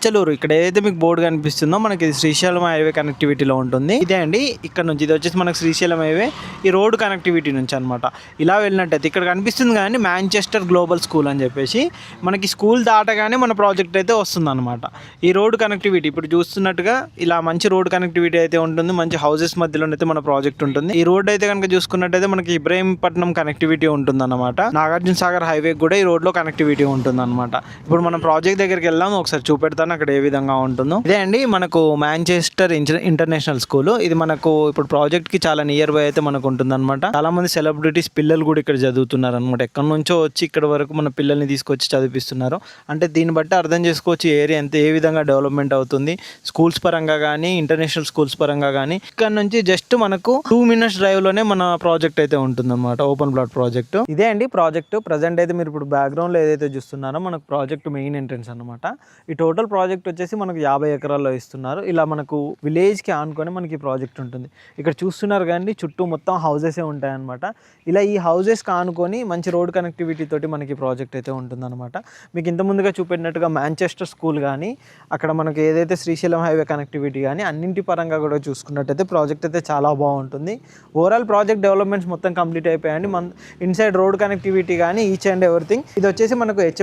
చెలూరు ఇక్కడ ఏదైతే మీకు బోర్డు కనిపిస్తుందో మనకి ఇది శ్రీశైలం హైవే కనెక్టివిటీలో ఉంటుంది. ఇదే అండి ఇక్కడ నుంచి ఇది వచ్చేసి మనకి శ్రీశైలం హైవే ఈ రోడ్ కనెక్టివిటీ నుంచి అనమాట. ఇలా వెళ్ళినట్టయితే ఇక్కడ కనిపిస్తుంది కానీ మాంచెస్టర్ గ్లోబల్ స్కూల్ అని చెప్పేసి మనకి స్కూల్ దాటగానే మన ప్రాజెక్ట్ అయితే వస్తుంది అనమాట. ఈ రోడ్ కనెక్టివిటీ ఇప్పుడు చూస్తున్నట్టుగా ఇలా మంచి రోడ్ కనెక్టివిటీ అయితే ఉంటుంది. మంచి హౌసెస్ మధ్యలో అయితే మన ప్రాజెక్ట్ ఉంటుంది. ఈ రోడ్ అయితే కనుక చూసుకున్నట్టయితే మనకి ఇబ్రహీంపట్నం కనెక్టివిటీ ఉంటుంది అనమాట. నాగార్జున సాగర్ హైవే కూడా ఈ రోడ్ లో కనెక్టివిటీ ఉంటుంది అనమాట. ఇప్పుడు మనం ప్రాజెక్ట్ దగ్గరికి వెళ్దాం, ఒకసారి చూపెడతాను అక్కడ ఏ విధంగా ఉంటుందో. ఇదే అండి మనకు మాంచెస్టర్ ఇంటర్నేషనల్ స్కూల్. ఇది మనకు ఇప్పుడు ప్రాజెక్ట్ కి చాలా నియర్ బై అయితే మనకు ఉంటుంది అనమాట. చాలా మంది సెలబ్రిటీస్ పిల్లలు కూడా ఇక్కడ చదువుతున్నారు అనమాట. ఎక్కడి నుంచో వచ్చి ఇక్కడ వరకు మన పిల్లల్ని తీసుకొచ్చి చదివిస్తున్నారు. అంటే దీన్ని బట్టి అర్థం చేసుకోవచ్చు ఏరియా ఎంత ఏ విధంగా డెవలప్మెంట్ అవుతుంది. స్కూల్స్ పరంగా కానీ ఇంటర్నేషనల్ స్కూల్స్ పరంగా కానీ ఇక్కడ నుంచి జస్ట్ మనకు 2 minutes డ్రైవ్ లోనే మన ప్రాజెక్ట్ అయితే ఉంటుంది అనమాట. Open plot project. ఇదే అండి ప్రాజెక్ట్. ప్రజెంట్ అయితే మీరు ఇప్పుడు బ్యాక్గ్రౌండ్ లో ఏదైతే చూస్తున్నారో మనకు ప్రాజెక్ట్ మెయిన్ ఎంట్రన్స్ అనమాట. ఈ టోటల్ ప్రాజెక్ట్ వచ్చేసి మనకు 50 ఎకరాల్లో ఇస్తున్నారు. ఇలా మనకు విలేజ్ కి ఆనుకొని మనకి ప్రాజెక్ట్ ఉంటుంది. ఇక్కడ చూస్తున్నారు కానీ చుట్టూ మొత్తం హౌసెస్ ఉంటాయి అనమాట. ఇలా ఈ హౌసెస్ ఆనుకొని మంచి రోడ్ కనెక్టివిటీ తోటి మనకి ప్రాజెక్ట్ అయితే ఉంటుంది అనమాట. మీకు ఇంత ముందుగా చూపెట్టినట్టుగా మాంచెస్టర్ స్కూల్ కానీ అక్కడ మనకి ఏదైతే శ్రీశైలం హైవే కనెక్టివిటీ కానీ అన్నింటి పరంగా కూడా చూసుకున్నట్టయితే ప్రాజెక్ట్ అయితే చాలా బాగుంటుంది. ఓవరాల్ ప్రాజెక్ట్ డెవలప్మెంట్స్ మొత్తం కంప్లీట్ అయిపోయాయండి. మన ఇన్సైడ్ రోడ్ కనెక్టివిటీ కానీ ఈచ్ అండ్ ఎవ్రీథింగ్. ఇది వచ్చేసి మనకు